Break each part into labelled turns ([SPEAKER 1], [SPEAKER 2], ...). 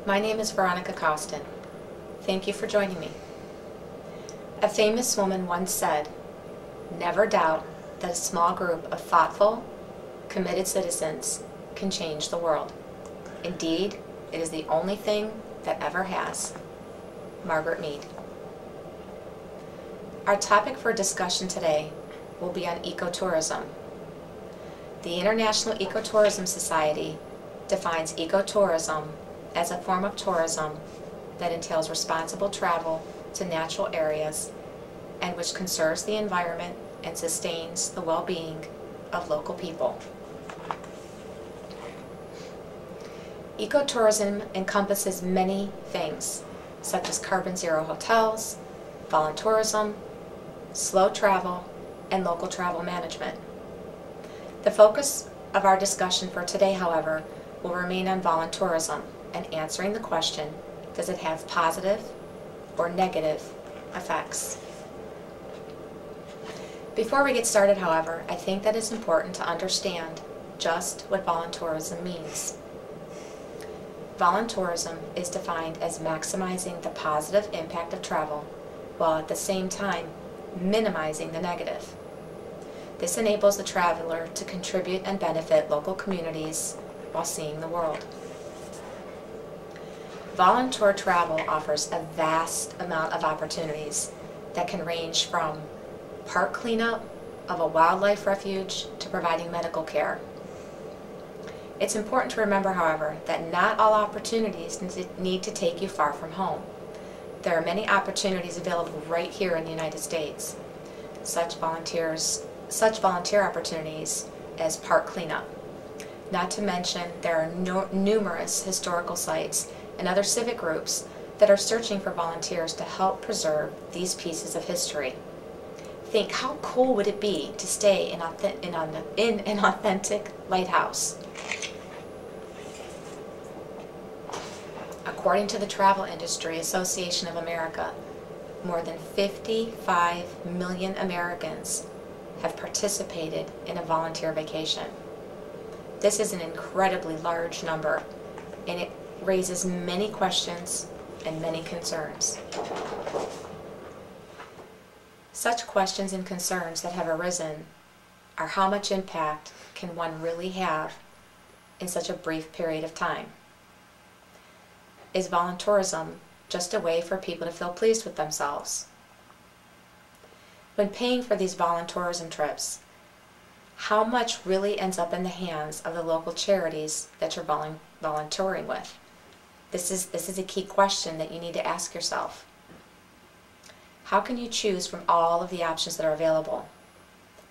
[SPEAKER 1] My name is Veronica Costin. Thank you for joining me. A famous woman once said, "Never doubt that a small group of thoughtful, committed citizens can change the world. Indeed, it is the only thing that ever has." Margaret Mead. Our topic for discussion today will be on ecotourism. The International Ecotourism Society defines ecotourism as a form of tourism that entails responsible travel to natural areas and which conserves the environment and sustains the well-being of local people. Ecotourism encompasses many things, such as carbon zero hotels, voluntourism, slow travel, and local travel management. The focus of our discussion for today, however, will remain on voluntourism and answering the question, does it have positive or negative effects? Before we get started, however, I think that it's important to understand just what voluntourism means. Voluntourism is defined as maximizing the positive impact of travel while at the same time minimizing the negative. This enables the traveler to contribute and benefit local communities while seeing the world. Volunteer travel offers a vast amount of opportunities that can range from park cleanup of a wildlife refuge to providing medical care. It's important to remember, however, that not all opportunities need to take you far from home. There are many opportunities available right here in the United States. Such volunteer opportunities as park cleanup. Not to mention, there are numerous historical sites and other civic groups that are searching for volunteers to help preserve these pieces of history. Think, how cool would it be to stay in an authentic lighthouse? According to the Travel Industry Association of America, more than 55 million Americans have participated in a volunteer vacation. This is an incredibly large number, and it raises many questions and many concerns. Such questions and concerns that have arisen are how much impact can one really have in such a brief period of time? Is voluntourism just a way for people to feel pleased with themselves? When paying for these voluntourism trips, how much really ends up in the hands of the local charities that you're volunteering with? This is a key question that you need to ask yourself. How can you choose from all of the options that are available?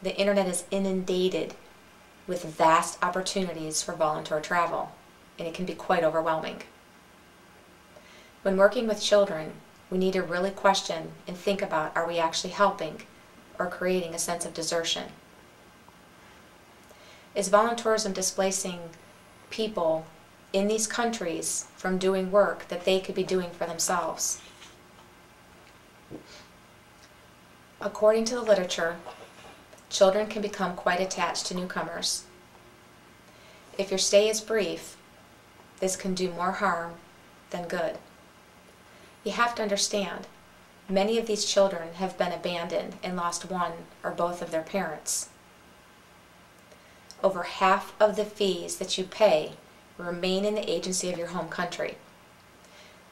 [SPEAKER 1] The internet is inundated with vast opportunities for volunteer travel, and it can be quite overwhelming. When working with children, we need to really question and think about, are we actually helping or creating a sense of desertion? Is voluntourism displacing people in these countries from doing work that they could be doing for themselves? According to the literature, children can become quite attached to newcomers. If your stay is brief, this can do more harm than good. You have to understand, many of these children have been abandoned and lost one or both of their parents. Over half of the fees that you pay remain in the agency of your home country.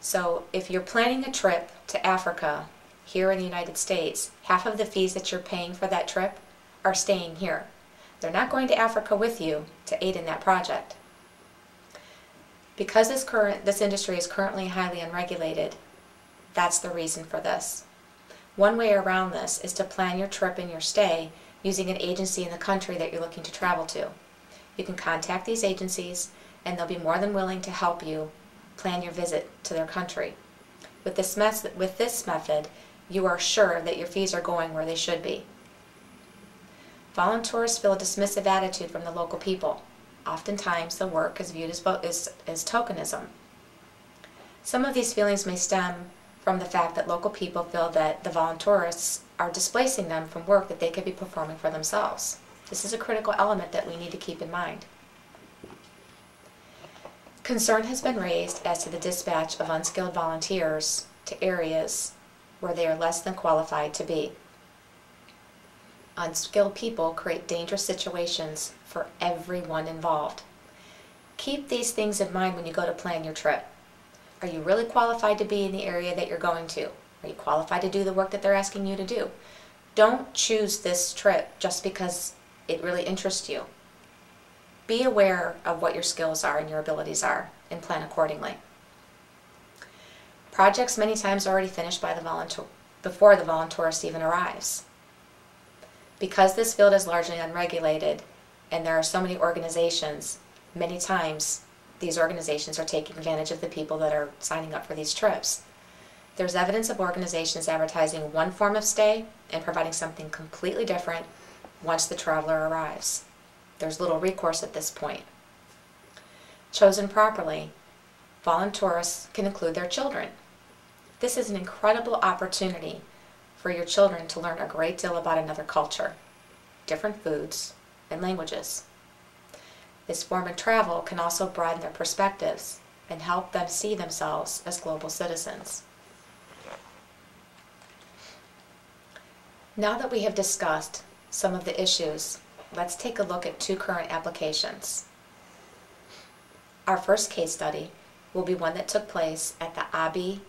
[SPEAKER 1] So if you're planning a trip to Africa here in the United States, half of the fees that you're paying for that trip are staying here. They're not going to Africa with you to aid in that project. Because this industry is currently highly unregulated, that's the reason for this. One way around this is to plan your trip and your stay using an agency in the country that you're looking to travel to. You can contact these agencies and they'll be more than willing to help you plan your visit to their country. With this method, you are sure that your fees are going where they should be. Volunteers feel a dismissive attitude from the local people. Oftentimes the work is viewed as tokenism. Some of these feelings may stem from the fact that local people feel that the volunteerists are displacing them from work that they could be performing for themselves. This is a critical element that we need to keep in mind. Concern has been raised as to the dispatch of unskilled volunteers to areas where they are less than qualified to be. Unskilled people create dangerous situations for everyone involved. Keep these things in mind when you go to plan your trip. Are you really qualified to be in the area that you're going to? Are you qualified to do the work that they're asking you to do? Don't choose this trip just because it really interests you. Be aware of what your skills are and your abilities are and plan accordingly. Projects many times are already finished by before the voluntourist even arrives. Because this field is largely unregulated and there are so many organizations, many times these organizations are taking advantage of the people that are signing up for these trips. There's evidence of organizations advertising one form of stay and providing something completely different once the traveler arrives. There's little recourse at this point. Chosen properly, voluntourists can include their children. This is an incredible opportunity for your children to learn a great deal about another culture, different foods, and languages. This form of travel can also broaden their perspectives and help them see themselves as global citizens. Now that we have discussed some of the issues, let's take a look at two current applications. Our first case study will be one that took place at the Abi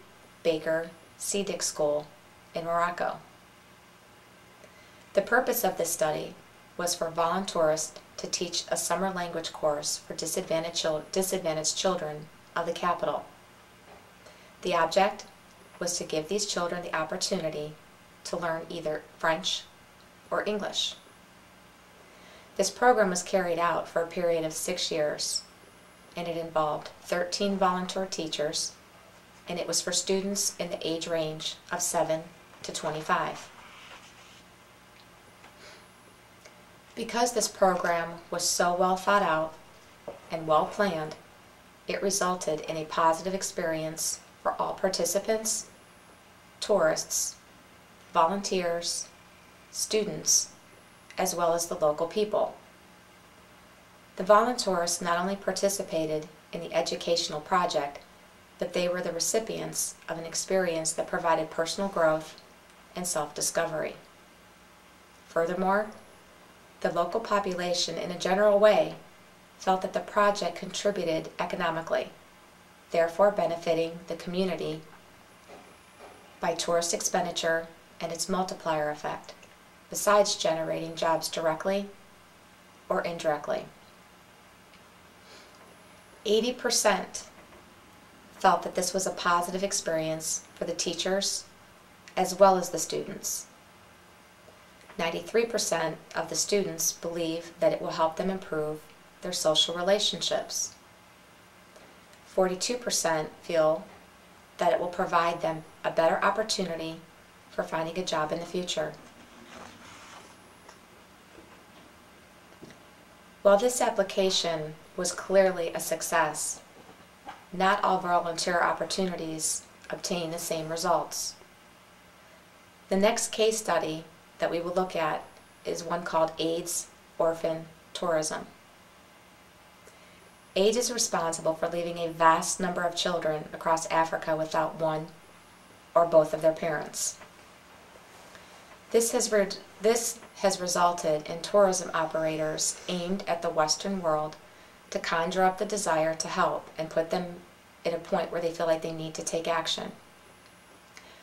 [SPEAKER 1] Baker Siddiq School in Morocco. The purpose of this study was for voluntourists to teach a summer language course for disadvantaged children of the capital. The object was to give these children the opportunity to learn either French or English. This program was carried out for a period of 6 years, and it involved 13 volunteer teachers, and it was for students in the age range of 7 to 25. Because this program was so well thought out and well planned, it resulted in a positive experience for all participants, tourists, volunteers, students, as well as the local people. The volunteers not only participated in the educational project, but they were the recipients of an experience that provided personal growth and self-discovery. Furthermore, the local population in a general way felt that the project contributed economically, therefore benefiting the community by tourist expenditure and its multiplier effect, besides generating jobs directly or indirectly. 80% felt that this was a positive experience for the teachers as well as the students. 93% of the students believe that it will help them improve their social relationships. 42% feel that it will provide them a better opportunity for finding a job in the future. While this application was clearly a success, not all volunteer opportunities obtain the same results. The next case study that we will look at is one called AIDS Orphan Tourism. AIDS is responsible for leaving a vast number of children across Africa without one or both of their parents. This has resulted in tourism operators aimed at the Western world to conjure up the desire to help and put them at a point where they feel like they need to take action.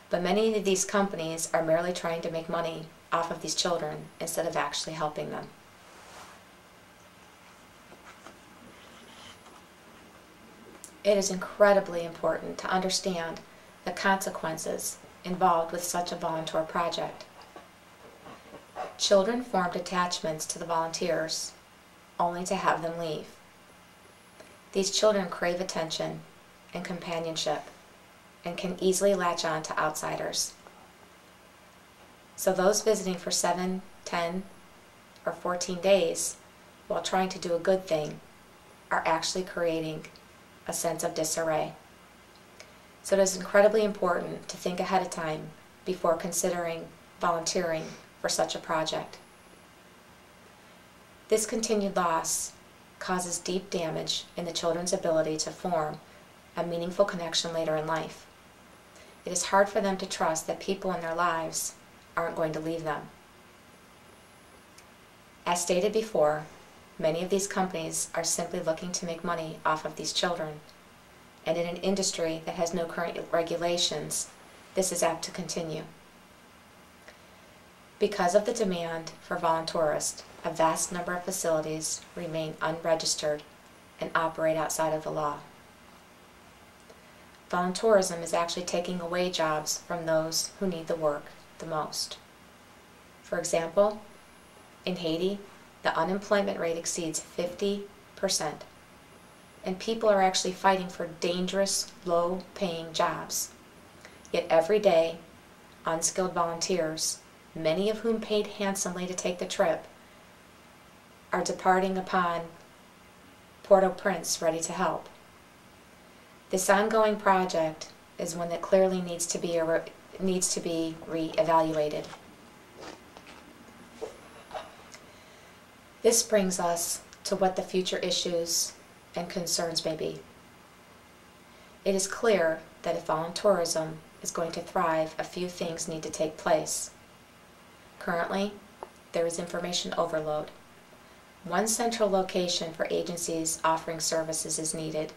[SPEAKER 1] But many of these companies are merely trying to make money off of these children instead of actually helping them. It is incredibly important to understand the consequences involved with such a volunteer project. Children formed attachments to the volunteers only to have them leave. These children crave attention and companionship and can easily latch on to outsiders. So those visiting for 7, 10, or 14 days while trying to do a good thing are actually creating a sense of disarray. So it is incredibly important to think ahead of time before considering volunteering for such a project. This continued loss causes deep damage in the children's ability to form a meaningful connection later in life. It is hard for them to trust that people in their lives aren't going to leave them. As stated before, many of these companies are simply looking to make money off of these children, and in an industry that has no current regulations, this is apt to continue. Because of the demand for voluntourists, a vast number of facilities remain unregistered and operate outside of the law. Voluntourism is actually taking away jobs from those who need the work the most. For example, in Haiti, the unemployment rate exceeds 50%, and people are actually fighting for dangerous, low-paying jobs. Yet every day, unskilled volunteers, many of whom paid handsomely to take the trip, are departing upon Port-au-Prince ready to help. This ongoing project is one that clearly needs to be re-evaluated. This brings us to what the future issues and concerns may be. It is clear that if voluntourism is going to thrive, a few things need to take place. Currently, there is information overload. One central location for agencies offering services is needed.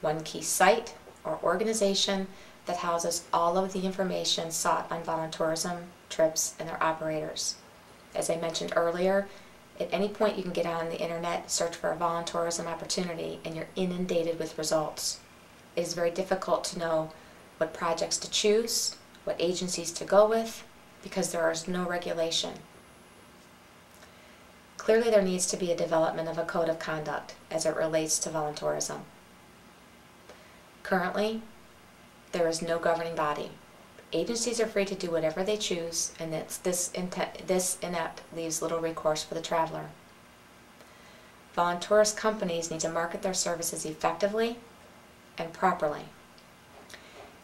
[SPEAKER 1] One key site or organization that houses all of the information sought on voluntourism, trips, and their operators. As I mentioned earlier, at any point you can get on the internet, search for a voluntourism opportunity, and you're inundated with results. It is very difficult to know what projects to choose, what agencies to go with, because there is no regulation. Clearly there needs to be a development of a code of conduct as it relates to voluntourism. Currently, there is no governing body. Agencies are free to do whatever they choose, and this inept leaves little recourse for the traveler. Voluntourist companies need to market their services effectively and properly.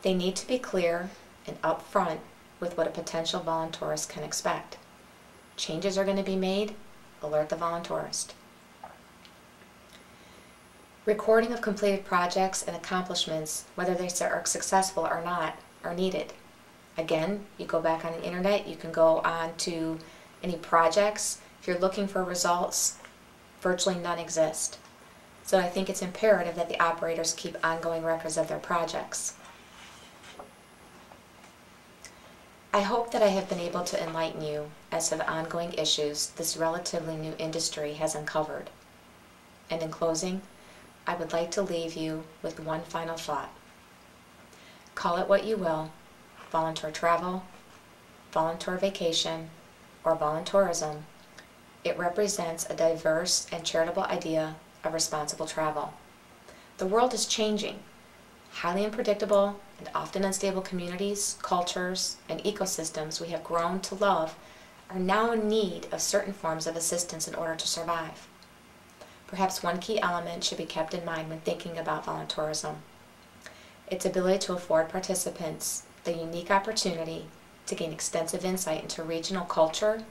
[SPEAKER 1] They need to be clear and upfront with what a potential voluntourist can expect. Changes are going to be made, alert the voluntourist. Recording of completed projects and accomplishments, whether they are successful or not, are needed. Again, you go back on the internet, you can go on to any projects. If you're looking for results, virtually none exist. So I think it's imperative that the operators keep ongoing records of their projects. I hope that I have been able to enlighten you as to the ongoing issues this relatively new industry has uncovered. And in closing, I would like to leave you with one final thought. Call it what you will, volunteer travel, volunteer vacation, or voluntourism. It represents a diverse and charitable idea of responsible travel. The world is changing. Highly unpredictable and often unstable communities, cultures, and ecosystems we have grown to love are now in need of certain forms of assistance in order to survive. Perhaps one key element should be kept in mind when thinking about voluntourism: its ability to afford participants the unique opportunity to gain extensive insight into regional culture,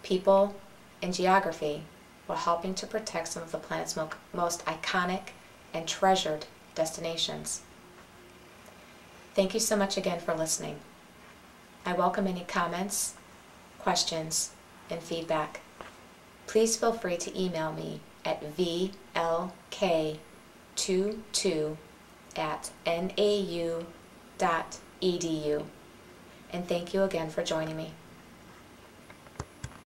[SPEAKER 1] people, and geography while helping to protect some of the planet's most iconic and treasured destinations. Thank you so much again for listening. I welcome any comments, questions, and feedback. Please feel free to email me at vlk22@nau.edu. And thank you again for joining me.